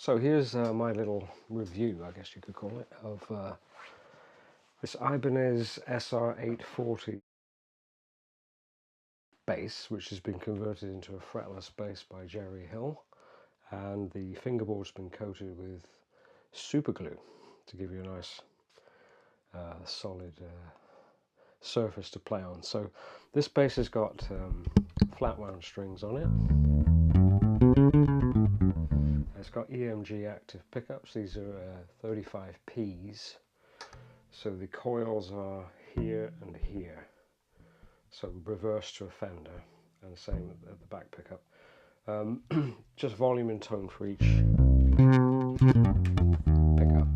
So here's my little review, I guess you could call it, of this Ibanez SR840 bass, which has been converted into a fretless bass by Jes Hill, and the fingerboard's been coated with Superglue to give you a nice solid surface to play on. So this bass has got flat wound strings on it. It's got EMG active pickups. These are 35 Ps. So the coils are here and here. So reverse to a Fender, and same at the back pickup. Just volume and tone for each pickup.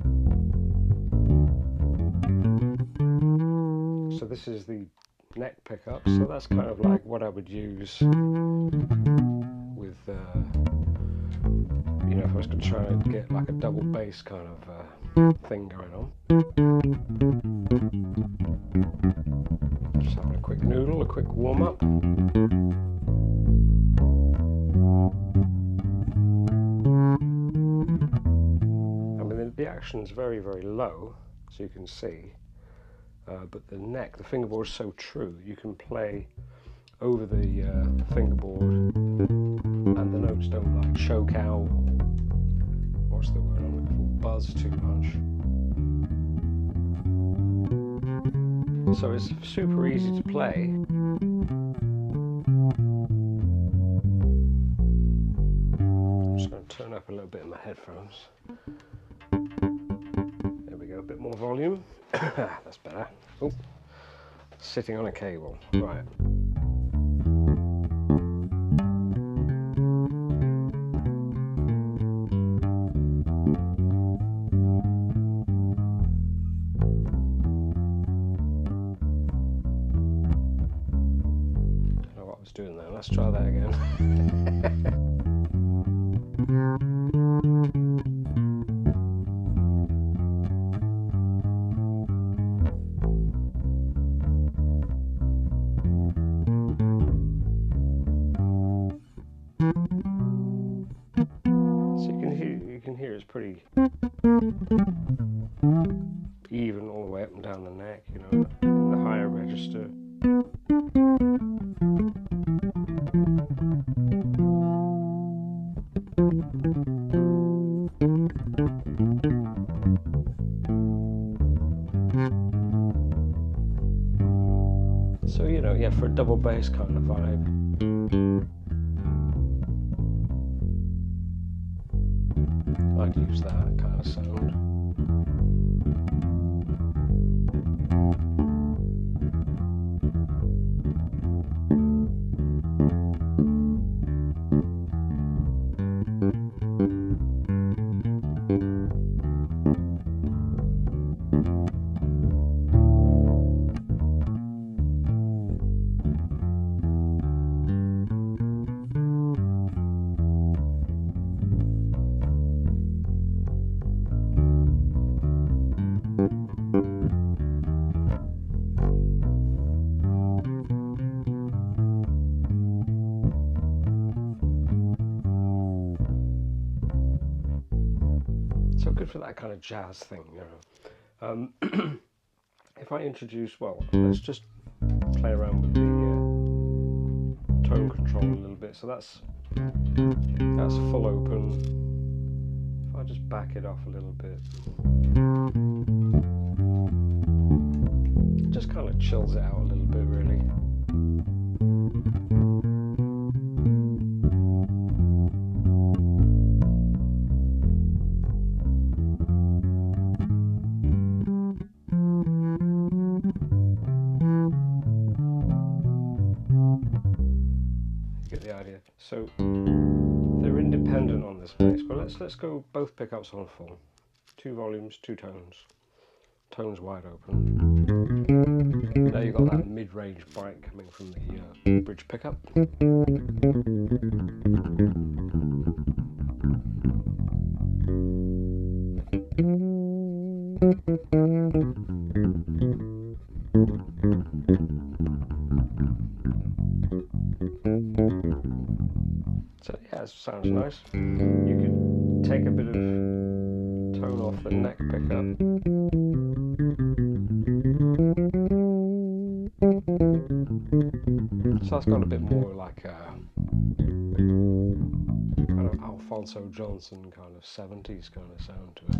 So this is the neck pickup. So that's kind of like what I would use with you know, if I was going to try and get like a double bass kind of thing going on. Just having a quick noodle, a quick warm up. I mean, the action's very, very low, so you can see, but the neck, the fingerboard is so true, you can play over the fingerboard and the notes don't like choke out, or what's the word I'm looking for, buzz too much. So it's super easy to play. I'm just going to turn up a little bit in my headphones. There we go, a bit more volume. That's better. Oh, sitting on a cable. Right. Doing that. Let's try that again. So you can hear it's pretty even all the way up and down the neck, you know, in the higher register. So, you know, yeah, for a double bass kind of vibe. I'd use that kind of sound. So good for that kind of jazz thing, you know. If I introduce, well, let's just play around with the tone control a little bit. So that's full open. If I just back it off a little bit, it just kind of chills it out a little bit, really. The idea. So they're independent on this bass, but let's go both pickups on full. 2 volumes, 2 tones. Tones wide open. Now you've got that mid-range bite coming from the bridge pickup. So yeah, it sounds nice. You could take a bit of tone off the neck pickup. So that's got a bit more like a kind of Alphonso Johnson kind of 70s kind of sound to it.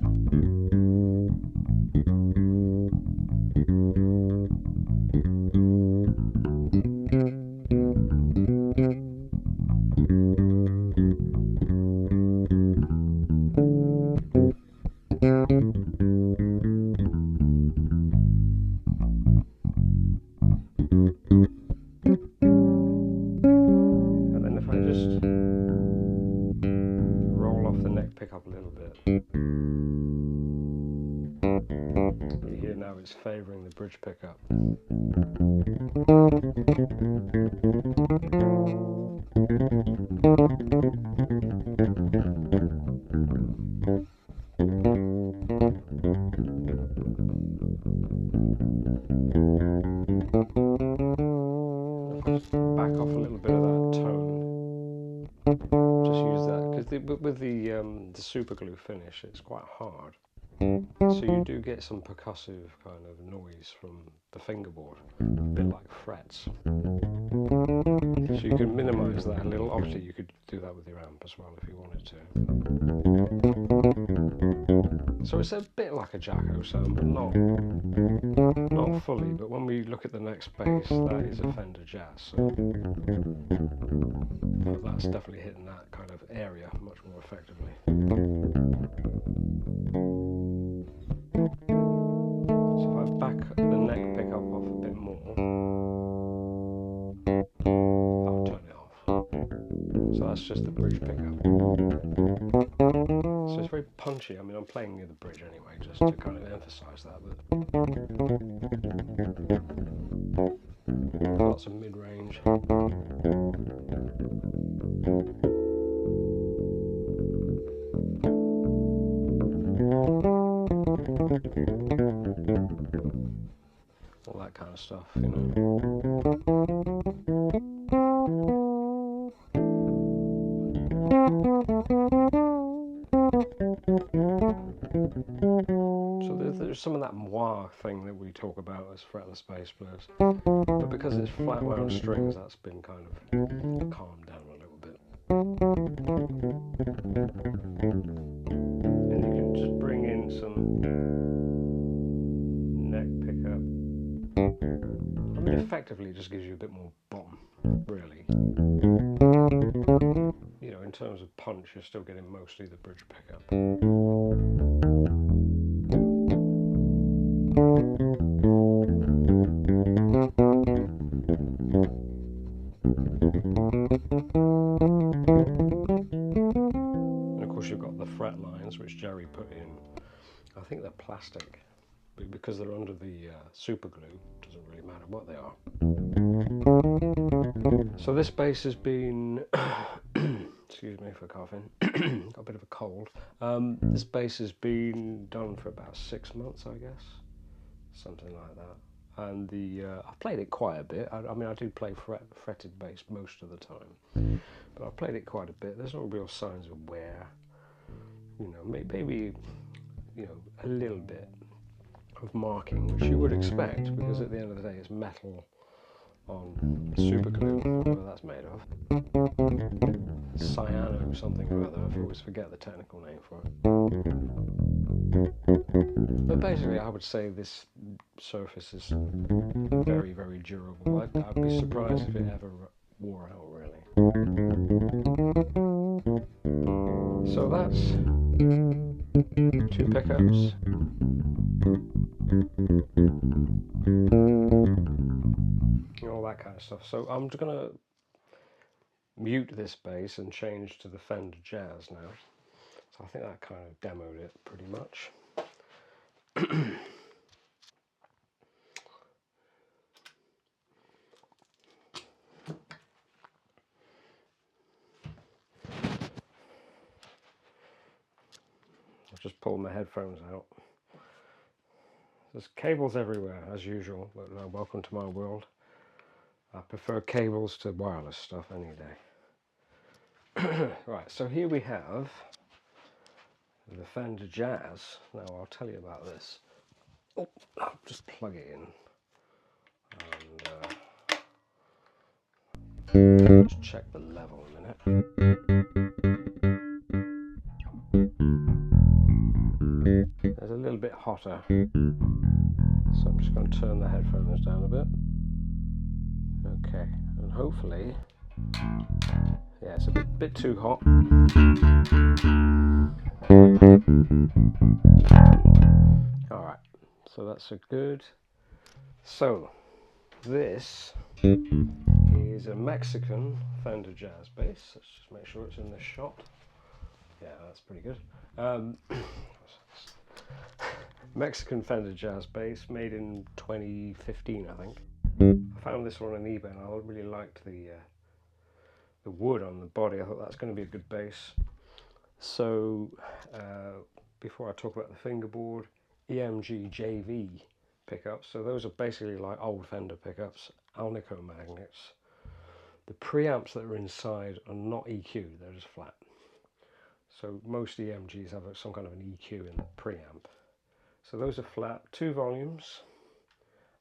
Up a little bit. You hear now it's favouring the bridge pickup. Back off a little bit of that tone. Just use that because with the superglue finish, it's quite hard, so you do get some percussive kind of noise from the fingerboard, a bit like frets. So you can minimise that a little. Obviously, you could do that with your amp as well if you wanted to. So it's a bit like a Jaco sound, but not fully. But when we look at the next bass, that is a Fender Jazz. So but that's definitely hitting that kind of area much more effectively. So if I back the neck pickup off a bit more, I'll turn it off. So that's just the bridge pickup. So it's very punchy. I mean, I'm playing near the bridge anyway, just to kind of emphasise that. But lots of mid-range. All that kind of stuff, you know. So there's some of that moi thing that we talk about as fretless bass players, but because it's flat wound strings, that's been kind of calmed down a little bit. And you can just bring in some neck pickup. I mean, effectively, it just gives you a bit more bottom, really. You know, in terms of punch, you're still getting mostly the bridge pickup. And of course, you've got the fret lines, which Jerry put in. I think they're plastic, but because they're under the super glue, it doesn't really matter what they are. So this bass has been, excuse me for coughing, got a bit of a cold. This bass has been done for about 6 months, I guess, something like that. And I've played it quite a bit. I mean, I do play fretted bass most of the time, but I've played it quite a bit. There's no real signs of wear. You know, maybe you know, a little bit of marking, which you would expect, because at the end of the day it's metal on super glue, whatever that's made of. Cyano something or other, I always forget the technical name for it. But basically I would say this surface is very, very durable. I'd be surprised if it ever wore out, really. So that's 2 pickups. All that kind of stuff. So I'm just going to mute this bass and change to the Fender Jazz now. So I think that kind of demoed it pretty much. I've just pulled my headphones out. There's cables everywhere, as usual, but welcome to my world. I prefer cables to wireless stuff any day. Right, so here we have the Fender Jazz. Now I'll tell you about this. Oh, I'll just plug it in and just check the level a minute. It's a little bit hotter, so I'm just going to turn the headphones down a bit. Okay, and hopefully, yeah, it's a bit too hot. Alright, so that's a good. So, this is a Mexican Fender Jazz bass. Let's just make sure it's in this shot. Yeah, that's pretty good. Mexican Fender Jazz bass, made in 2015, I think. I found this one on eBay and I really liked the wood on the body. I thought that's going to be a good bass. So before I talk about the fingerboard, EMG JV pickups. So those are basically like old Fender pickups, Alnico magnets. The preamps that are inside are not EQ, they're just flat. So most EMGs have some kind of an EQ in the preamp. So those are flat, 2 volumes,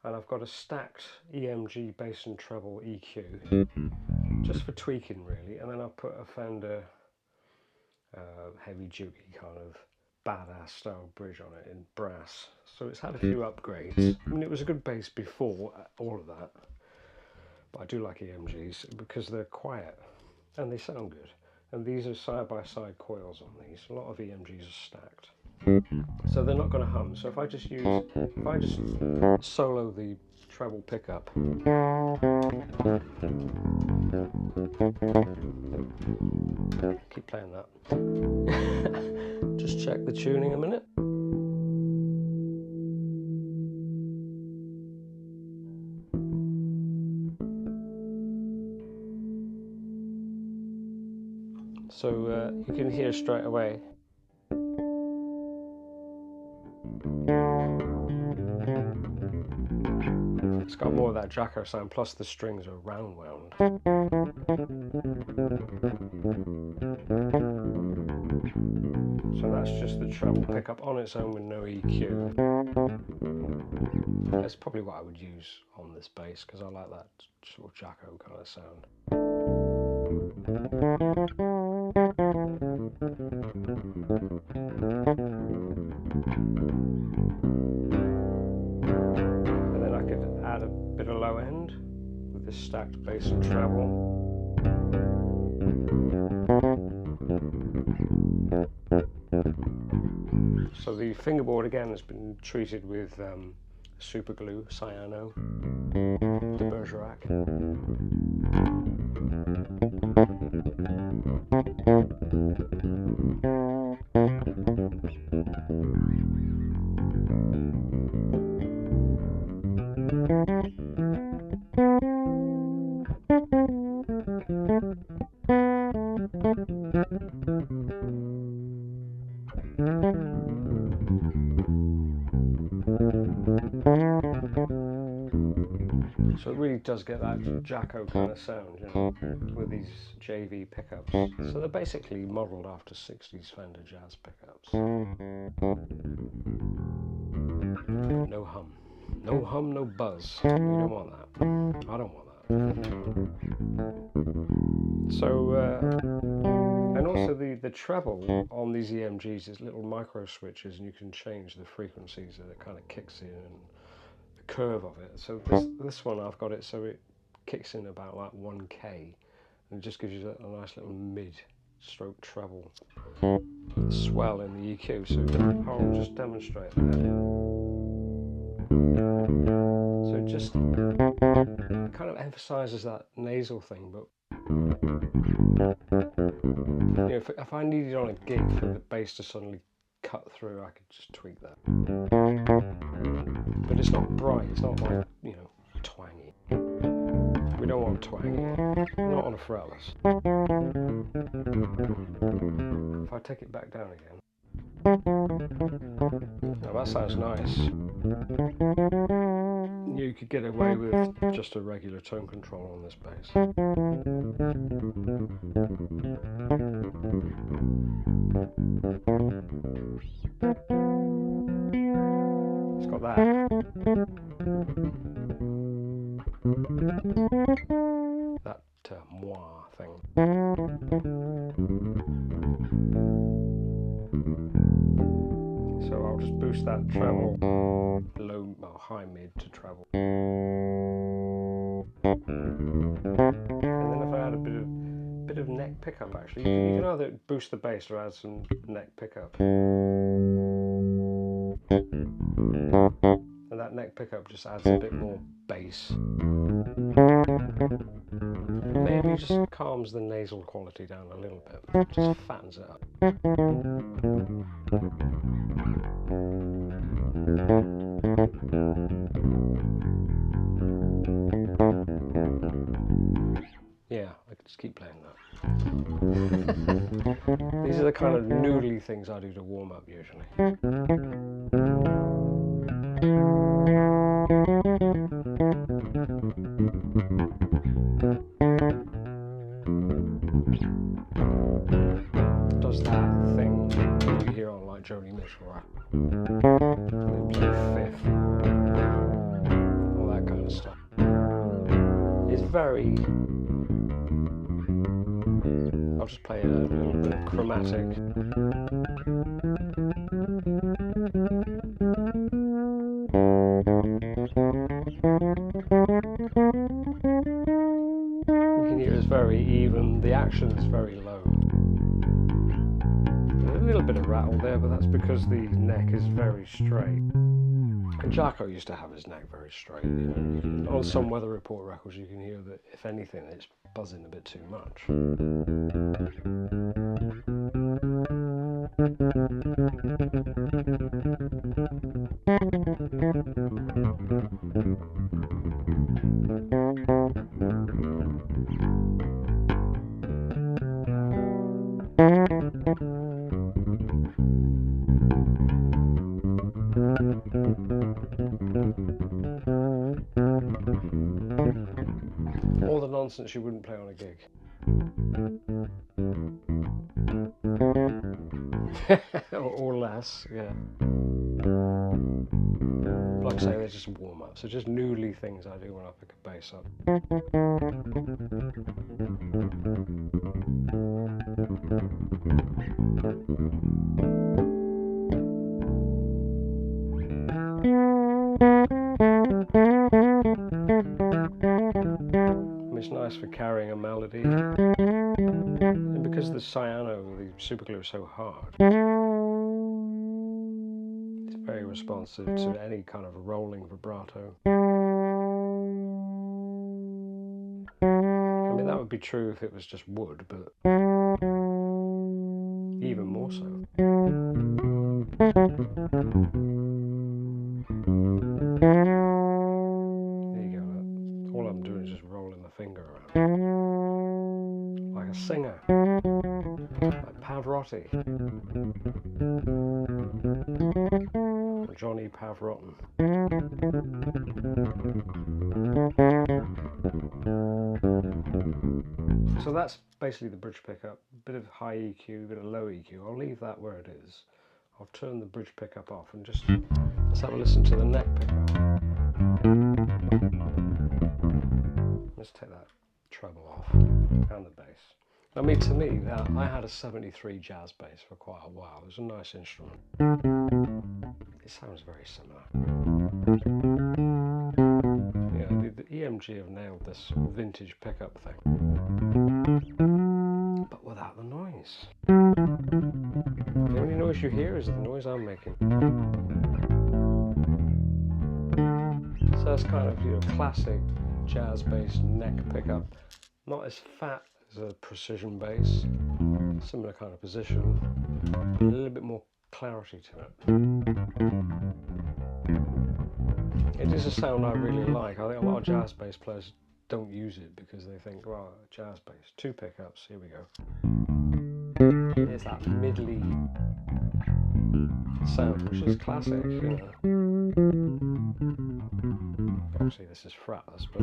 and I've got a stacked EMG bass and treble EQ, just for tweaking really, and then I've put a Fender heavy duty kind of badass style bridge on it in brass. So it's had a few upgrades. I mean, it was a good bass before all of that, but I do like EMGs because they're quiet and they sound good. And these are side-by-side coils on these. A lot of EMGs are stacked, so they're not going to hum. So if I just solo the treble pickup, keep playing that. Just check the tuning a minute. So you can hear straight away. It's got more of that Jaco sound, plus the strings are round wound. So that's just the treble pickup on its own with no EQ. That's probably what I would use on this bass because I like that sort of Jaco kind of sound. And then I could add a bit of low end with this stacked bass and treble. So the fingerboard again has been treated with Superglue Cyano de Bergerac. So it really does get that Jaco kind of sound, you know, with these JV pickups. So they're basically modelled after 60s Fender Jazz pickups. No hum. No hum, no buzz. You don't want that. I don't want that. So, and also the treble on these EMGs is little micro switches, and you can change the frequencies that it kind of kicks in and the curve of it. So this one I've got it so it kicks in about like 1K, and it just gives you a nice little mid-stroke treble swell in the EQ. So I'll just demonstrate that. So it just kind of emphasises that nasal thing, but you know, if I needed on a gig for the bass to suddenly cut through, I could just tweak that. But it's not bright, it's not like, you know, twangy. We don't want twangy, not on a fretless. If I take it back down again. Now that sounds nice. You could get away with just a regular tone control on this bass. It's got that. That moi thing. So I'll just boost that treble, low, well, high mid to treble. And then if I add a bit of neck pickup, actually, you can either boost the bass or add some neck pickup. And that neck pickup just adds a bit more bass. Maybe just calms the nasal quality down a little bit, just fattens it up. Yeah, I could just keep playing that. These are the kind of noodly things I do to warm up usually. Does that thing you hear on like Joni Mitchell, fifth, all that kind of stuff. It's very. I'll just play a little bit of chromatic. You can hear it's very even, the action is very low. There's a little bit of rattle there, but that's because the neck is very straight. And Jaco used to have his neck very straight. You know, on some Weather Report records you can hear that, if anything, it's buzzing a bit too much. All the nonsense you wouldn't play on a gig. or less, yeah. Like I say, they're just warm-ups. So just noodly things I do when I pick a bass up. It's nice for carrying a melody, and because the cyano, the superglue, is so hard, it's very responsive to any kind of rolling vibrato. I mean, that would be true if it was just wood, but even more so. All I'm doing is just rolling the finger around. Like a singer. Like Pavarotti. Or Johnny Pavarotti. So that's basically the bridge pickup. A bit of high EQ, a bit of low EQ. I'll leave that where it is. I'll turn the bridge pickup off and just let's have a listen to the neck pickup. Let's take that treble off and the bass. I mean, to me, I had a 73 jazz bass for quite a while. It was a nice instrument. It sounds very similar. Yeah, the EMG have nailed this vintage pickup thing, but without the noise. The only noise you hear is the noise I'm making. So that's kind of, you know, classic jazz bass neck pickup. Not as fat as a precision bass, similar kind of position, a little bit more clarity to it. It is a sound I really like. I think a lot of jazz bass players don't use it because they think, well, jazz bass, 2 pickups, here we go. It's that middly sound, which is classic, you know. Obviously this is fretless, but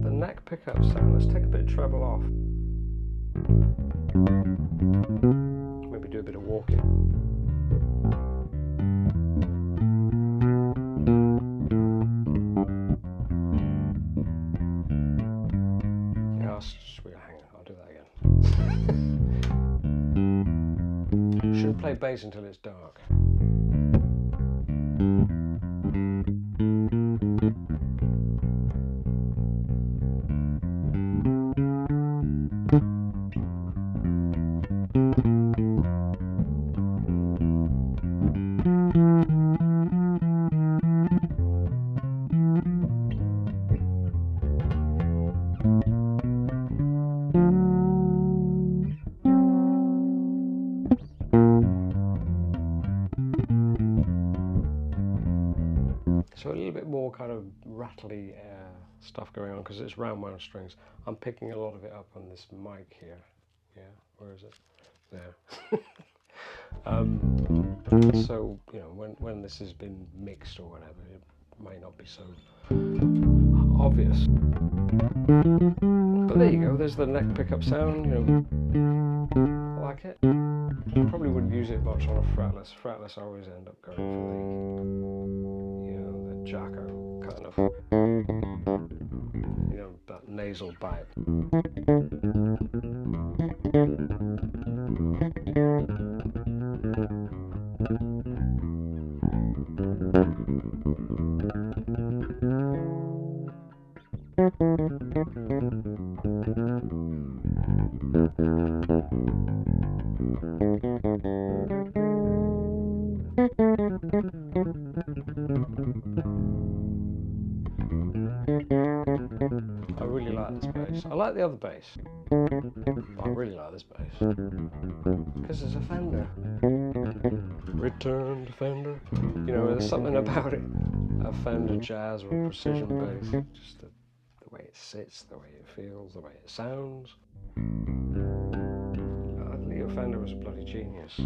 the neck pickup sound, let's take a bit of treble off. Maybe do a bit of walking. Yeah, hang on, I'll do that again. Shouldn't play bass until it's dark. So a little bit more kind of rattly stuff going on because it's round wound strings. I'm picking a lot of it up on this mic here. Yeah, where is it? There. So you know, when this has been mixed or whatever, it might not be so obvious. But there you go. There's the neck pickup sound. You know, I like it. Probably wouldn't use it much on a fretless. Fretless, I always end up going for the, you know, the Jaco kind of, you know, that nasal bite. I really like this bass. I like the other bass, but I really like this bass because it's a Fender. Returned Fender. You know, there's something about it. A Fender Jazz or a precision bass. Just the way it sits, the way it feels, the way it sounds. Leo Fender was a bloody genius.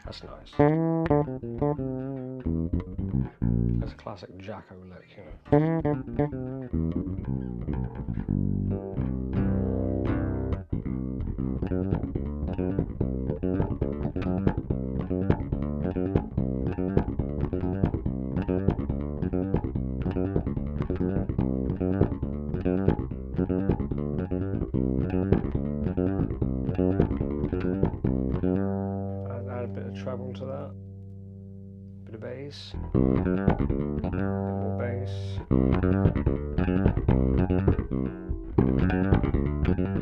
That's nice. That's a classic Jaco lick, you know. Add a bit of treble to that, bit of bass, a bit more bass,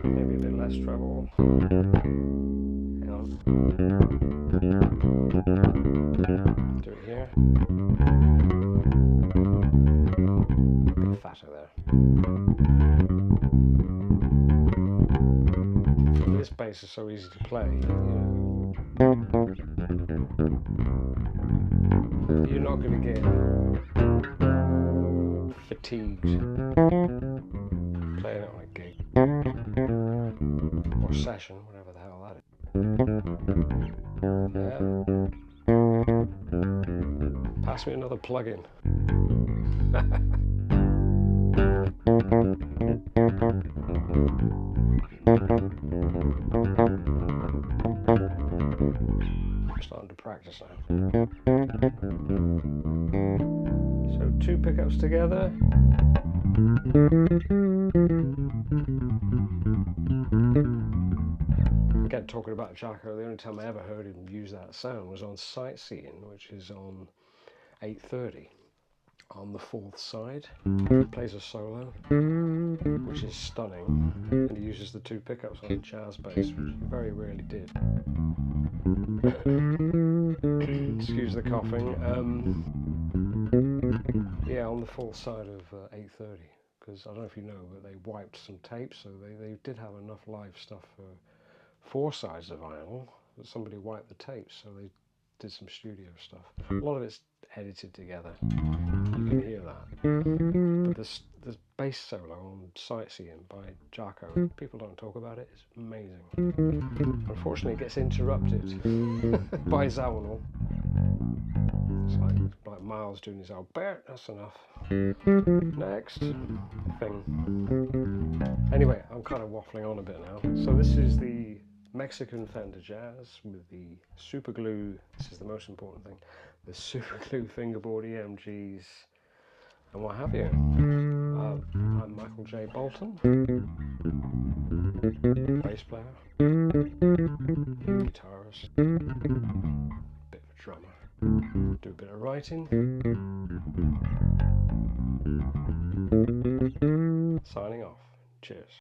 maybe a bit less treble. Hang on. Do it here. A bit fatter there. This bass is so easy to play, you know. You're not going to get fatigued playing it on a gig or session, whatever the hell that is. Yeah. Pass me another plug-in. I'm starting to practice now. So 2 pickups together. Again, talking about Jaco, the only time I ever heard him use that sound was on Sightseeing, which is on 8:30. On the 4th side, he plays a solo, which is stunning, and he uses the 2 pickups on a jazz bass, which he very rarely did. Excuse the coughing. Yeah, on the full side of 830, because I don't know if you know, but they wiped some tapes, so they did have enough live stuff for 4 sides of vinyl, but somebody wiped the tapes, so they did some studio stuff. A lot of it's edited together, you can hear that. But this bass solo on Sightseeing by Jaco, people don't talk about it, it's amazing. Unfortunately it gets interrupted by Zawnel. It's like Miles doing his old Bert, that's enough. Next thing. Anyway, I'm kind of waffling on a bit now. So this is the Mexican Fender Jazz with the Superglue, this is the most important thing, the Superglue fingerboard EMGs and what have you. I'm Michael J. Bolton, bass player, guitarist, bit of a drummer, do a bit of writing. Signing off. Cheers.